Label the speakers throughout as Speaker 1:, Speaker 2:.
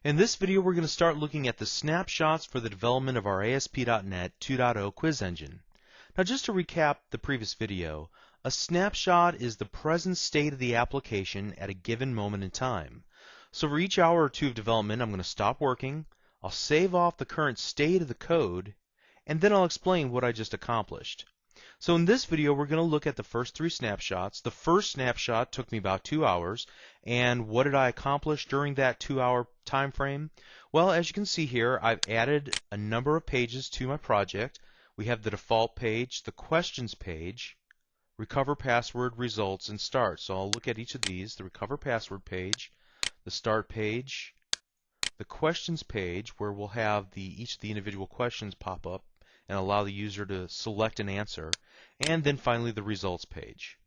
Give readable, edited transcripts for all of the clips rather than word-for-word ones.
Speaker 1: In this video, we're going to start looking at the snapshots for the development of our ASP.NET 2.0 quiz engine. Now, just to recap the previous video, a snapshot is the present state of the application at a given moment in time. So for each hour or two of development, I'm going to stop working, I'll save off the current state of the code, and then I'll explain what I just accomplished. So in this video, we're going to look at the first three snapshots. The first snapshot took me about 2 hours, and what did I accomplish during that 2-hour time frame? Well, as you can see here, I've added a number of pages to my project. We have the default page, the questions page, recover password, results, and start. So I'll look at each of these: the recover password page, the start page, the questions page, where we'll have each of the individual questions pop up and allow the user to select an answer, and then finally the results page.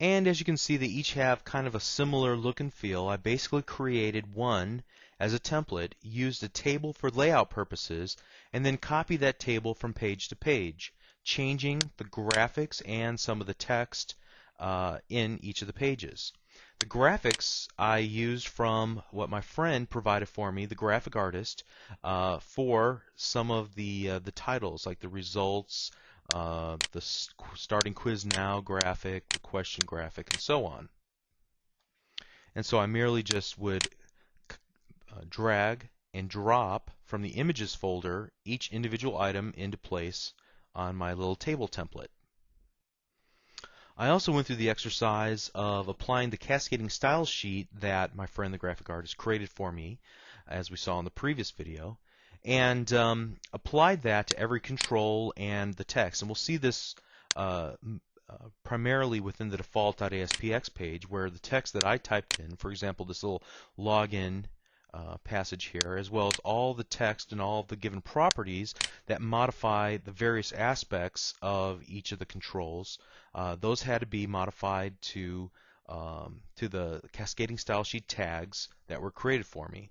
Speaker 1: And as you can see, they each have kind of a similar look and feel. I basically created one as a template, used a table for layout purposes, and then copied that table from page to page, changing the graphics and some of the text in each of the pages. The graphics I used from what my friend provided for me, the graphic artist, for some of the titles, like the results, the starting quiz now graphic, the question graphic, and so on. And so I merely just would drag and drop from the images folder each individual item into place on my little table template. I also went through the exercise of applying the cascading styles sheet that my friend the graphic artist created for me, as we saw in the previous video, and applied that to every control and the text. And we'll see this primarily within the default.aspx page, where the text that I typed in, for example, this little login passage here, as well as all the text and all of the given properties that modify the various aspects of each of the controls, those had to be modified to the cascading style sheet tags that were created for me.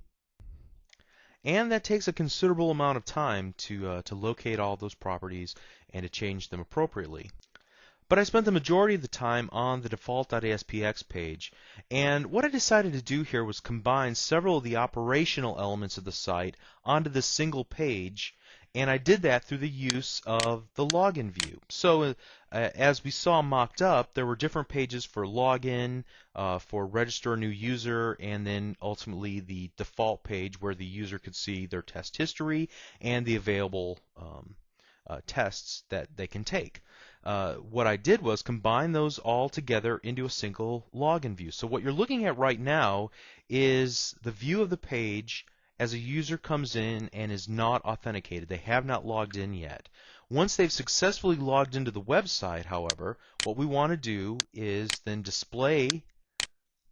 Speaker 1: And that takes a considerable amount of time to locate all those properties and to change them appropriately. But I spent the majority of the time on the default.aspx page, and what I decided to do here was combine several of the operational elements of the site onto this single page, and I did that through the use of the login view. So as we saw mocked up, there were different pages for login, for register a new user, and then ultimately the default page where the user could see their test history and the available tests that they can take. What I did was combine those all together into a single login view. So what you're looking at right now is the view of the page as a user comes in and is not authenticated. They have not logged in yet. Once they've successfully logged into the website, however, what we want to do is then display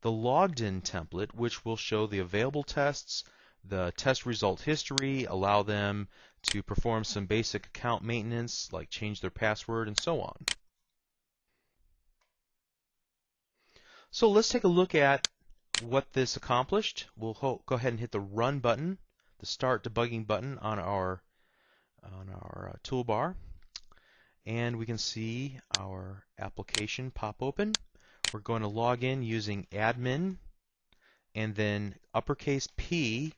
Speaker 1: the logged in template, which will show the available tests, the test result history, allow them to perform some basic account maintenance like change their password and so on. So let's take a look at what this accomplished. We'll go ahead and hit the Run button, the Start Debugging button on our toolbar, and we can see our application pop open. We're going to log in using admin and then uppercase P,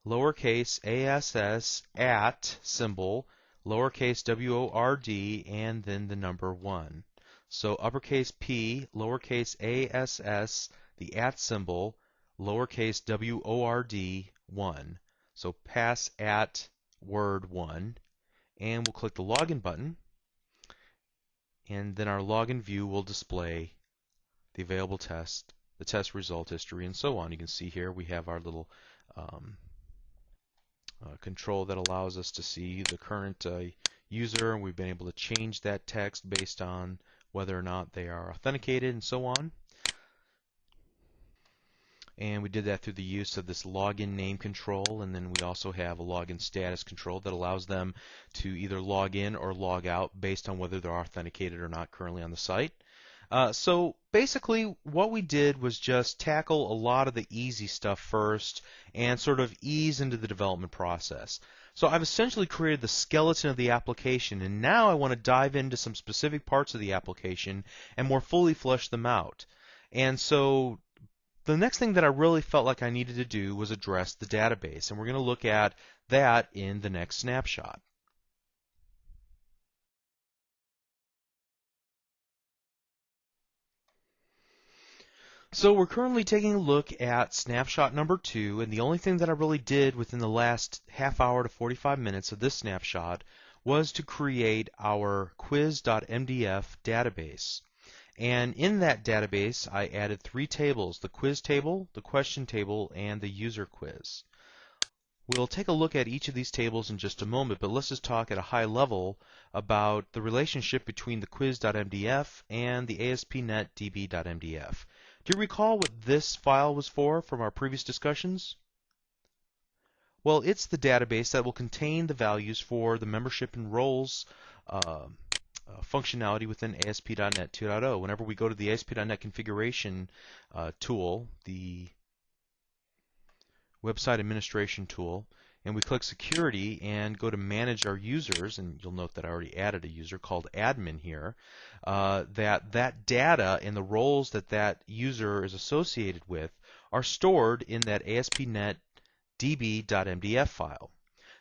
Speaker 1: lowercase ass, at symbol, lowercase word, and then the number 1. So uppercase P, lowercase ass, the at symbol, lowercase word, 1. So pass at word 1, and we'll click the login button, and then our login view will display the available test, the test result history, and so on. You can see here we have our little control that allows us to see the current user, and we've been able to change that text based on whether or not they are authenticated and so on. And we did that through the use of this login name control, and then we also have a login status control that allows them to either log in or log out based on whether they're authenticated or not currently on the site. So basically what we did was just tackle a lot of the easy stuff first and sort of ease into the development process. So I've essentially created the skeleton of the application, and now I want to dive into some specific parts of the application and more fully flesh them out. And so The next thing that I really felt like I needed to do was address the database, and we're going to look at that in the next snapshot. So we're currently taking a look at snapshot number 2, and the only thing that I really did within the last half hour to 45 minutes of this snapshot was to create our quiz.mdf database. And in that database, I added 3 tables: the quiz table, the question table, and the user quiz. We'll take a look at each of these tables in just a moment, but let's just talk at a high level about the relationship between the quiz.mdf and the ASP.NET DB.mdf. Do you recall what this file was for from our previous discussions? Well, it's the database that will contain the values for the membership and roles functionality within ASP.NET 2.0. Whenever we go to the ASP.NET configuration tool, the website administration tool, and we click security and go to manage our users, and you'll note that I already added a user called admin here, that data and the roles that user is associated with are stored in that ASP.NET DB.mdf file.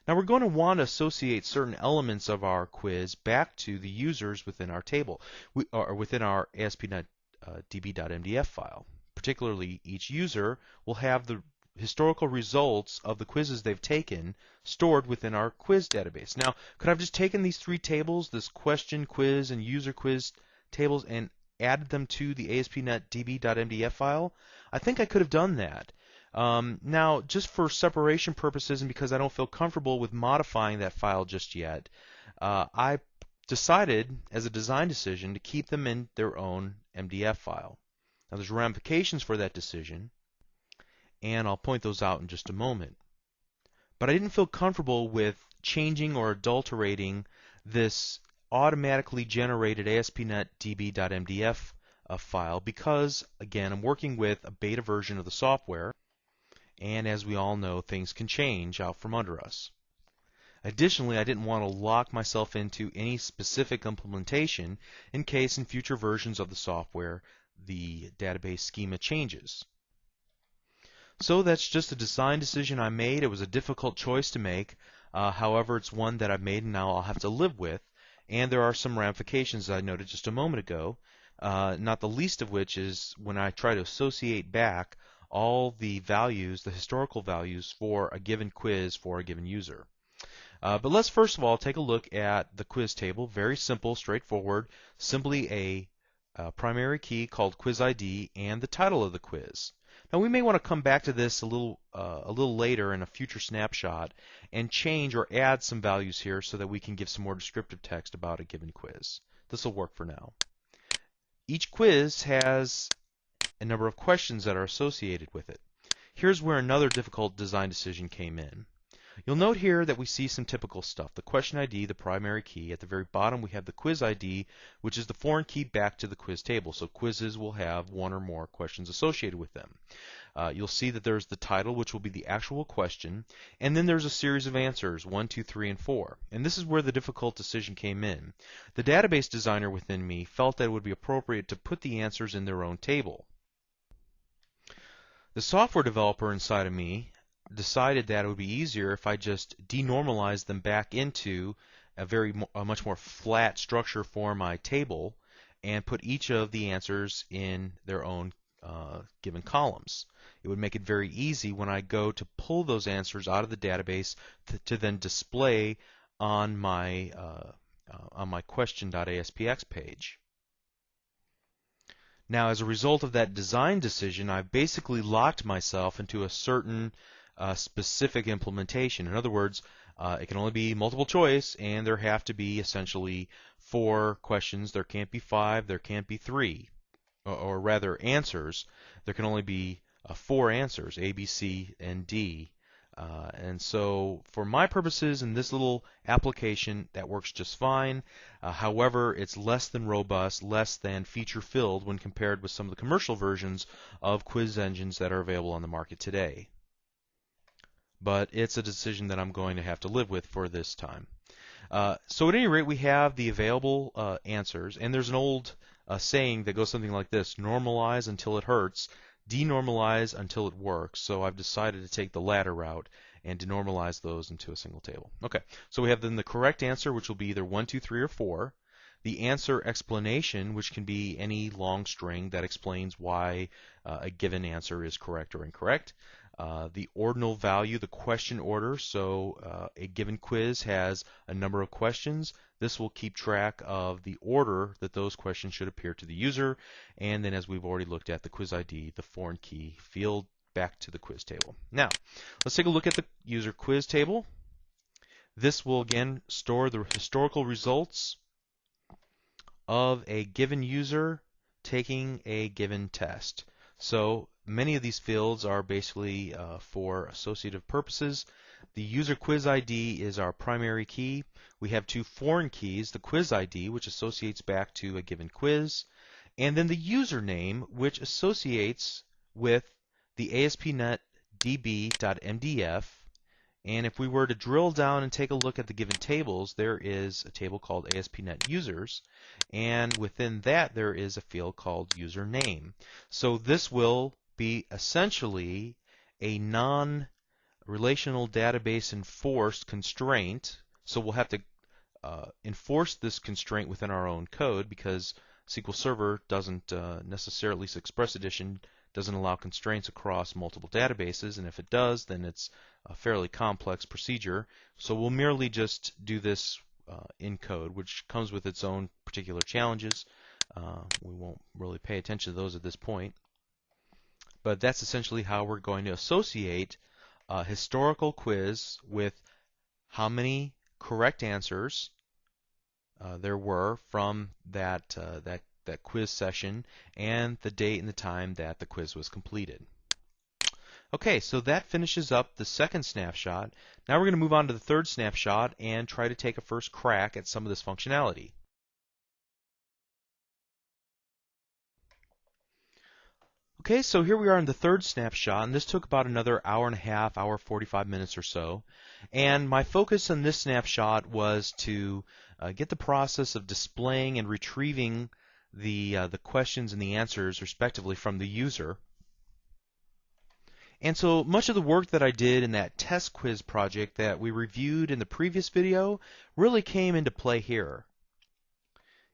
Speaker 1: Now we're going to want to associate certain elements of our quiz back to the users within our table, or within our ASP.NET DB.mdf file. Particularly, each user will have the historical results of the quizzes they've taken stored within our quiz database. Now, could I have just taken these 3 tables, this question, quiz, and user quiz tables, and added them to the ASP.NET DB.mdf file? I think I could have done that. Now, just for separation purposes and because I don't feel comfortable with modifying that file just yet, I decided as a design decision to keep them in their own MDF file. Now, there's ramifications for that decision, and I'll point those out in just a moment. But I didn't feel comfortable with changing or adulterating this automatically generated ASP.NET DB.mdf file because, again, I'm working with a beta version of the software, and as we all know, things can change out from under us. Additionally, I didn't want to lock myself into any specific implementation in case in future versions of the software the database schema changes. So that's just a design decision I made. It was a difficult choice to make. However, it's one that I've made and now I'll have to live with. And there are some ramifications I noted just a moment ago, not the least of which is when I try to associate back all the values, the historical values for a given quiz for a given user. But let's first of all take a look at the quiz table. Very simple, straightforward, simply a primary key called quiz ID and the title of the quiz. Now we may want to come back to this a little later in a future snapshot and change or add some values here so that we can give some more descriptive text about a given quiz. This will work for now. Each quiz has a number of questions that are associated with it. Here's where another difficult design decision came in. You'll note here that we see some typical stuff. The question ID, the primary key. At the very bottom we have the quiz ID, which is the foreign key back to the quiz table. So quizzes will have one or more questions associated with them. You'll see that there's the title, which will be the actual question, and then there's a series of answers, 1, 2, 3, and 4. And this is where the difficult decision came in. The database designer within me felt that it would be appropriate to put the answers in their own table. The software developer inside of me decided that it would be easier if I just denormalized them back into a much more flat structure for my table and put each of the answers in their own given columns. It would make it very easy when I go to pull those answers out of the database to then display on my question.aspx page. Now, as a result of that design decision, I've basically locked myself into a certain specific implementation. In other words, it can only be multiple choice, and there have to be essentially 4 questions. There can't be 5. There can't be 3, or rather answers. There can only be 4 answers: A, B, C, and D. And so for my purposes in this little application, that works just fine. However, it's less than robust, less than feature-filled when compared with some of the commercial versions of quiz engines that are available on the market today. But it's a decision that I'm going to have to live with for this time. So at any rate, we have the available answers, and there's an old saying that goes something like this: normalize until it hurts. denormalize until it works. So I've decided to take the latter route and denormalize those into a single table. Okay, so we have then the correct answer, which will be either 1, 2, 3, or 4. The answer explanation, which can be any long string that explains why a given answer is correct or incorrect. The ordinal value, the question order, so a given quiz has a number of questions. This will keep track of the order that those questions should appear to the user. And then, as we've already looked at, the quiz ID, the foreign key field back to the quiz table. Now, let's take a look at the user quiz table. This will again store the historical results of a given user taking a given test. So many of these fields are basically for associative purposes. The user quiz ID is our primary key. We have two foreign keys, the quiz ID, which associates back to a given quiz, and then the username, which associates with the ASP.NET db.mdf. And if we were to drill down and take a look at the given tables, there is a table called ASP.NET Users, and within that there is a field called Username. So this will be essentially a non-relational database enforced constraint. So we'll have to enforce this constraint within our own code because SQL Server doesn't necessarily, Express Edition doesn't allow constraints across multiple databases, and if it does, then it's a fairly complex procedure. So we'll merely just do this in code, which comes with its own particular challenges. We won't really pay attention to those at this point. But that's essentially how we're going to associate a historical quiz with how many correct answers there were from that quiz session and the date and the time that the quiz was completed. Okay, so that finishes up the second snapshot. Now we're going to move on to the third snapshot and try to take a first crack at some of this functionality. Okay, so here we are in the third snapshot, and this took about another hour and a half, hour 45 minutes or so. And my focus on this snapshot was to get the process of displaying and retrieving the questions and the answers, respectively, from the user. And so much of the work that I did in that test quiz project that we reviewed in the previous video really came into play here.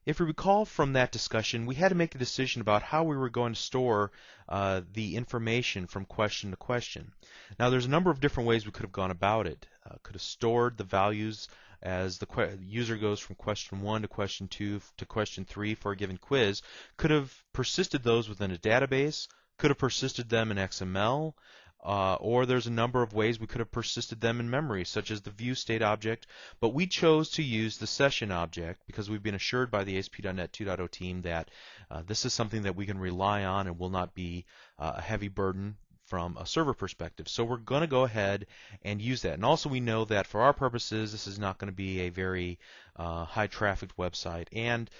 Speaker 1: If we recall from that discussion, we had to make a decision about how we were going to store the information from question to question. Now, there's a number of different ways we could have gone about it. Could have stored the values as the user goes from question 1 to question 2 to question 3 for a given quiz. Could have persisted those within a database. Could have persisted them in XML. Or there's a number of ways we could have persisted them in memory, such as the view state object, but we chose to use the session object because we've been assured by the ASP.NET 2.0 team that this is something that we can rely on and will not be a heavy burden from a server perspective. So we're going to go ahead and use that. And also we know that for our purposes, this is not going to be a very high-trafficked website. And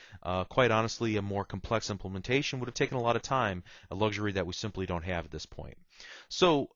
Speaker 1: quite honestly, a more complex implementation would have taken a lot of time, a luxury that we simply don't have at this point. So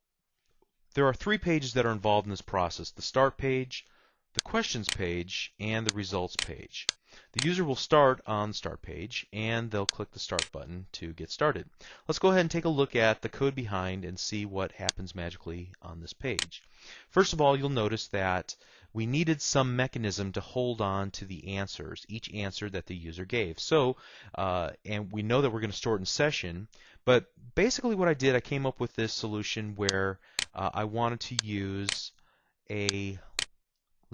Speaker 1: there are 3 pages that are involved in this process: the start page, the questions page, and the results page. The user will start on the start page, and they'll click the start button to get started. Let's go ahead and take a look at the code behind and see what happens magically on this page. First of all, you'll notice that we needed some mechanism to hold on to the answers, each answer that the user gave. So, and we know that we're going to store it in session, but basically what I did, I came up with this solution where I wanted to use a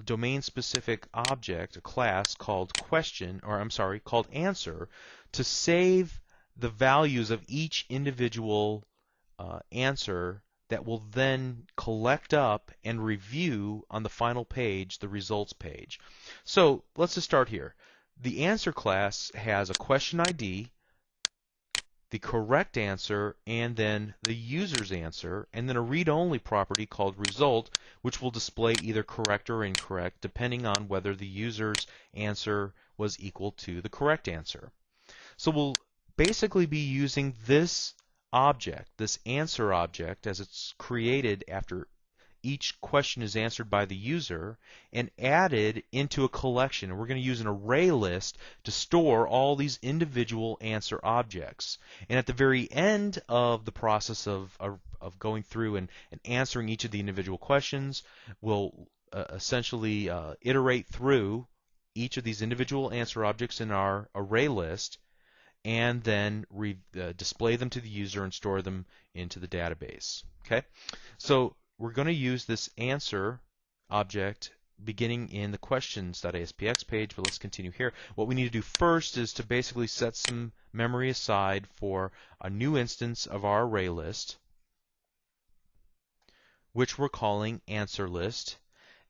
Speaker 1: domain-specific object, a class called called answer, to save the values of each individual answer that will then collect up and review on the final page, the results page. So let's just start here. The answer class has a question ID, the correct answer, and then the user's answer, and then a read-only property called result, which will display either correct or incorrect depending on whether the user's answer was equal to the correct answer. So we'll basically be using this object, this answer object, as it's created after each question is answered by the user and added into a collection. And we're going to use an array list to store all these individual answer objects. And at the very end of the process of going through and answering each of the individual questions, we'll essentially iterate through each of these individual answer objects in our array list and then display them to the user and store them into the database. Okay, so we're going to use this answer object beginning in the questions.aspx page, but let's continue here. What we need to do first is to basically set some memory aside for a new instance of our array list, which we're calling answer list.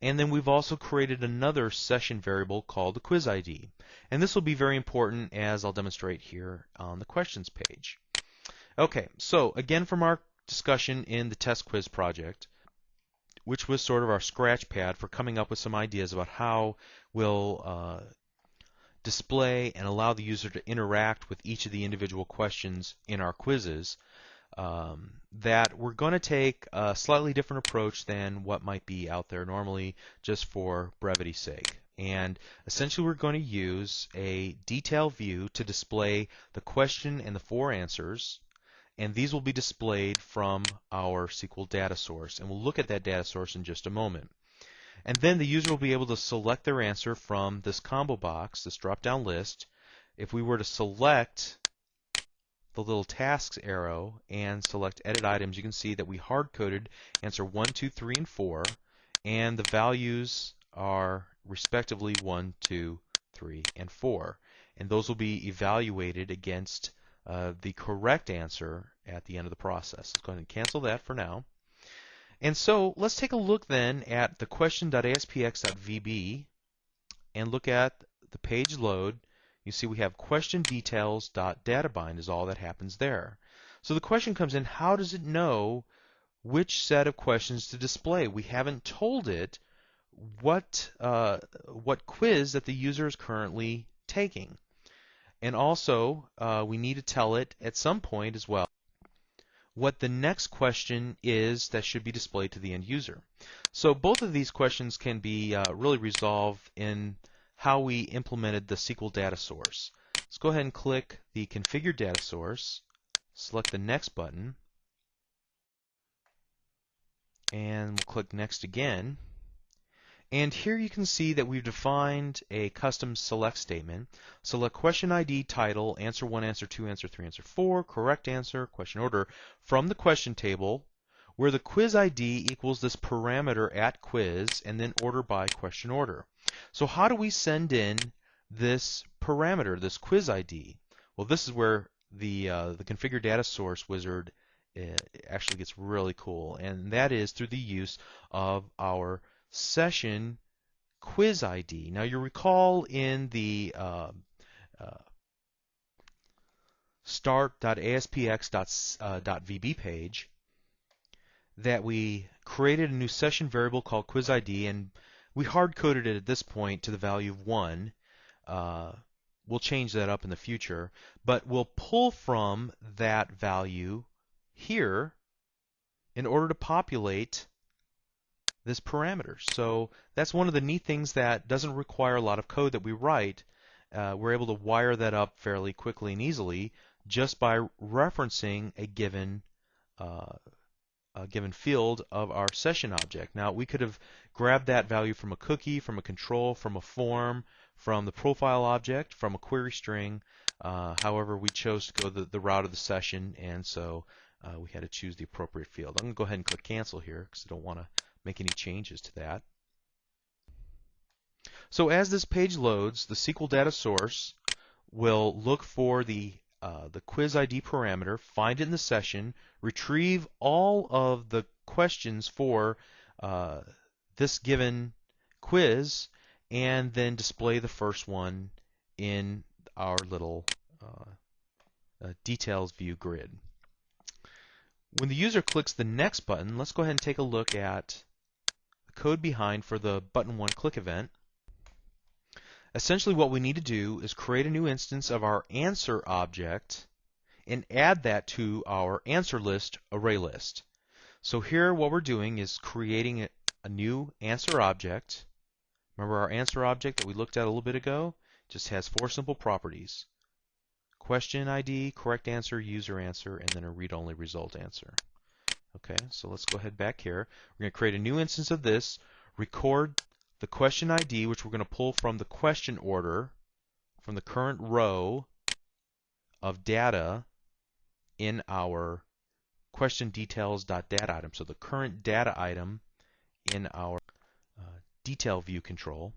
Speaker 1: And then we've also created another session variable called the quiz ID. And this will be very important, as I'll demonstrate here on the questions page. Okay, so again, from our discussion in the test quiz project, which was sort of our scratch pad for coming up with some ideas about how we'll display and allow the user to interact with each of the individual questions in our quizzes, that we're going to take a slightly different approach than what might be out there normally, just for brevity's sake. And essentially we're going to use a detail view to display the question and the 4 answers, and these will be displayed from our SQL data source, and we'll look at that data source in just a moment. And then the user will be able to select their answer from this combo box, this drop-down list. If we were to select the little tasks arrow and select edit items, you can see that we hard-coded answer 1, 2, 3, and 4, and the values are respectively 1, 2, 3, and 4. And those will be evaluated against the correct answer at the end of the process. Let's go ahead and cancel that for now. And so let's take a look then at the question.aspx.vb and look at the page load. You see we have question details.databind is all that happens there. So the question comes in, how does it know which set of questions to display? We haven't told it what quiz that the user is currently taking. And also we need to tell it at some point as well what the next question is that should be displayed to the end user. So both of these questions can be really resolved in how we implemented the SQL data source. Let's go ahead and click the Configure Data Source, select the Next button, and we'll click Next again. And here you can see that we've defined a custom select statement. Select question ID, title, answer 1, answer 2, answer 3, answer 4, correct answer, question order from the question table, where the quiz ID equals this parameter at quiz, and then order by question order. So how do we send in this parameter, this quiz ID? Well, this is where the configure data source wizard actually gets really cool, and that is through the use of our session quiz ID. Now you recall in the start.aspx.vb page that we created a new session variable called quiz ID, and we hard-coded it at this point to the value of 1. We'll change that up in the future, but we'll pull from that value here in order to populate this parameter. So that's one of the neat things that doesn't require a lot of code that we write. We're able to wire that up fairly quickly and easily just by referencing a given field of our session object. Now we could have grabbed that value from a cookie, from a control, from a form, from the profile object, from a query string. However, we chose to go the route of the session, and so we had to choose the appropriate field. I'm going to go ahead and click cancel here because I don't want to make any changes to that. So as this page loads, the SQL data source will look for the quiz ID parameter, find it in the session, retrieve all of the questions for this given quiz, and then display the first one in our little details view grid. When the user clicks the next button, let's go ahead and take a look at the code behind for the button 1 click event. Essentially what we need to do is create a new instance of our answer object and add that to our answer list array list. So here what we're doing is creating a new answer object. Remember our answer object that we looked at a little bit ago? Just has four simple properties. Question ID, correct answer, user answer, and then a read-only result answer. Okay, so let's go ahead back here. We're going to create a new instance of this, record the question ID, which we're going to pull from the question order, from the current row of data in our question details.data item. So the current data item in our detail view control.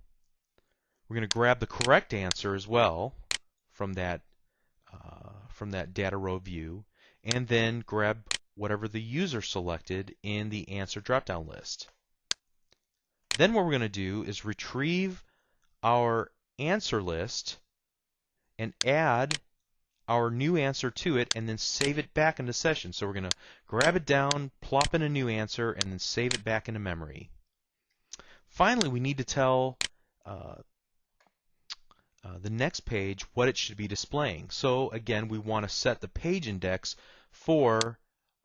Speaker 1: We're going to grab the correct answer as well from that data row view, and then grab whatever the user selected in the answer drop-down list. Then what we're going to do is retrieve our answer list and add our new answer to it, and then save it back into session. So we're going to grab it down, plop in a new answer, and then save it back into memory. Finally, we need to tell the next page what it should be displaying. So again, we want to set the page index for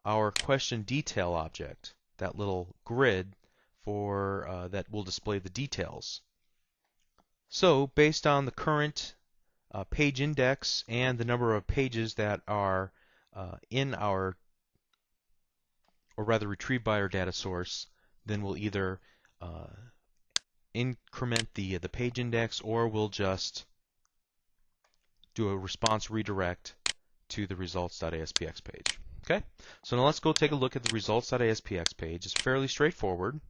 Speaker 1: our question detail object, that little grid for that will display the details. So based on the current page index and the number of pages that are in our, or rather retrieved by our data source, then we'll either increment the page index, or we'll just do a response redirect to the results.aspx page. Okay, so now let's go take a look at the results.aspx page. It's fairly straightforward.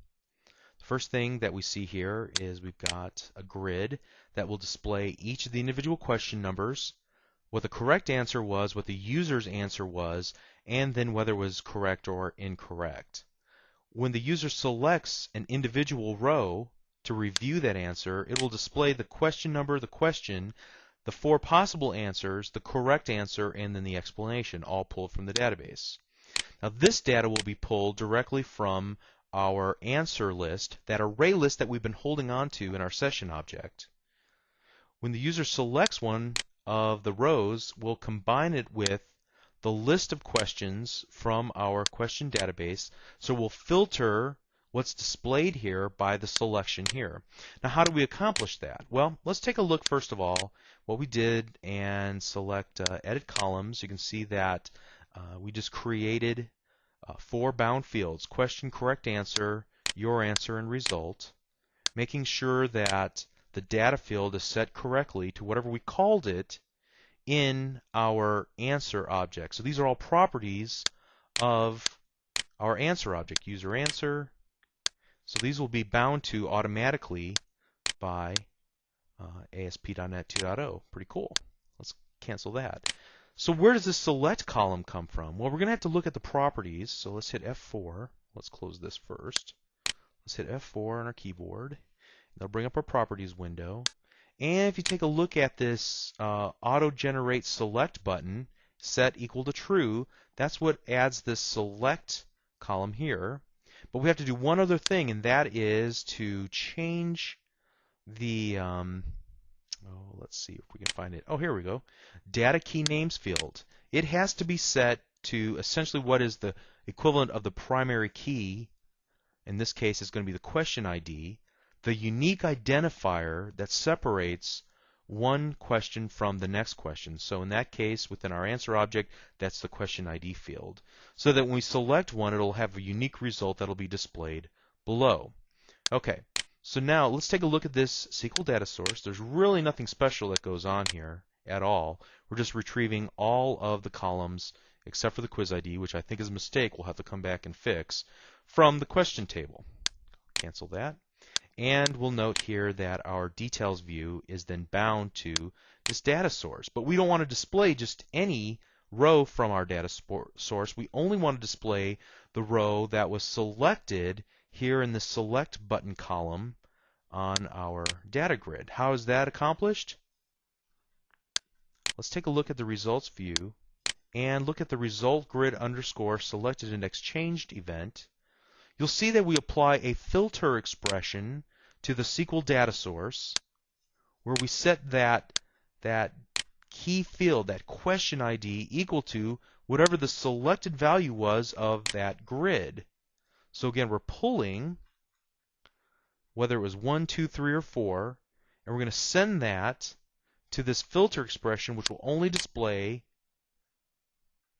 Speaker 1: The first thing that we see here is we've got a grid that will display each of the individual question numbers, what the correct answer was, what the user's answer was, and then whether it was correct or incorrect. When the user selects an individual row to review that answer, it will display the question number, the question, the four possible answers, the correct answer, and then the explanation, all pulled from the database. Now this data will be pulled directly from our answer list, that array list that we've been holding on to in our session object. When the user selects one of the rows, we'll combine it with the list of questions from our question database. So we'll filter what's displayed here by the selection here. Now how do we accomplish that? Well, let's take a look first of all what we did and select edit columns. You can see that we just created four bound fields: question, correct answer, your answer, and result, making sure that the data field is set correctly to whatever we called it in our answer object. So these are all properties of our answer object, user answer. So these will be bound to automatically by ASP.NET 2.0. Pretty cool. Let's cancel that. So where does this select column come from? Well, we're going to have to look at the properties. So let's hit F4. Let's close this first. Let's hit F4 on our keyboard. That'll bring up our properties window. And if you take a look at this auto-generate select button, set equal to true, that's what adds this select column here. But we have to do one other thing, and that is to change the, let's see if we can find it. Oh, here we go. Data key names field. It has to be set to essentially what is the equivalent of the primary key. In this case, it's going to be the question ID, the unique identifier that separates one question from the next question. So in that case, within our answer object, that's the question ID field. So that when we select one, it'll have a unique result that'll be displayed below. Okay, so now let's take a look at this SQL data source. There's really nothing special that goes on here at all. We're just retrieving all of the columns except for the quiz ID, which I think is a mistake we'll have to come back and fix, from the question table. Cancel that. And we'll note here that our details view is then bound to this data source. But we don't want to display just any row from our data source. We only want to display the row that was selected here in the select button column on our data grid. How is that accomplished? Let's take a look at the results view and look at the result grid underscore selected index changed event. You'll see that we apply a filter expression to the SQL data source where we set that key field, that question ID, equal to whatever the selected value was of that grid. So again, we're pulling whether it was 1, 2, 3, or 4, and we're going to send that to this filter expression, which will only display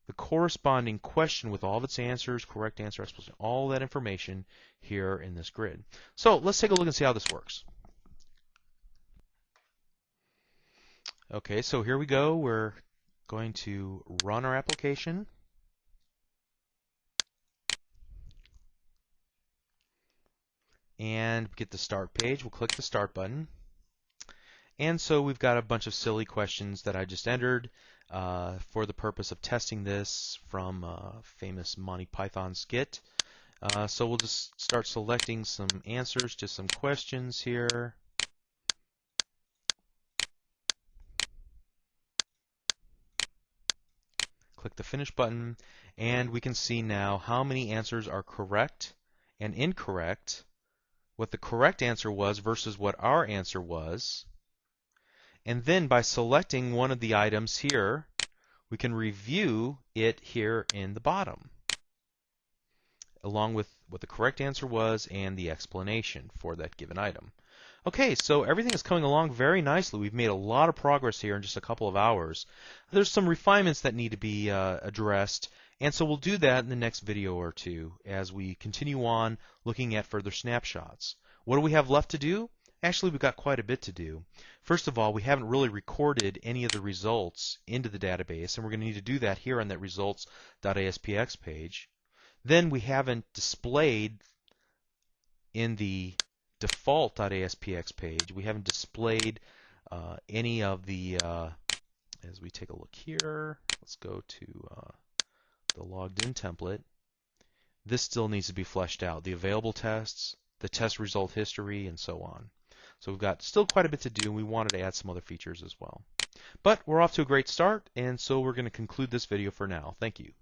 Speaker 1: the corresponding question with all of its answers, correct answer, explanation, all that information here in this grid. So let's take a look and see how this works. Okay, so here we go. We're going to run our application. And get the start page. We'll click the start button. And so we've got a bunch of silly questions that I just entered for the purpose of testing this from a famous Monty Python skit. So we'll just start selecting some answers to some questions here. Click the finish button, and we can see now how many answers are correct and incorrect, what the correct answer was versus what our answer was. And then by selecting one of the items here, we can review it here in the bottom, along with what the correct answer was and the explanation for that given item. Okay, so everything is coming along very nicely. We've made a lot of progress here in just a couple of hours. There's some refinements that need to be addressed, and so we'll do that in the next video or two as we continue on looking at further snapshots. What do we have left to do? Actually, we've got quite a bit to do. First of all, we haven't really recorded any of the results into the database, and we're going to need to do that here on that results.aspx page. Then we haven't displayed in the default.aspx page, we haven't displayed any of the, as we take a look here, let's go to the logged in template. This still needs to be fleshed out. The available tests, the test result history, and so on. So we've got still quite a bit to do, and we wanted to add some other features as well. But we're off to a great start, and so we're going to conclude this video for now. Thank you.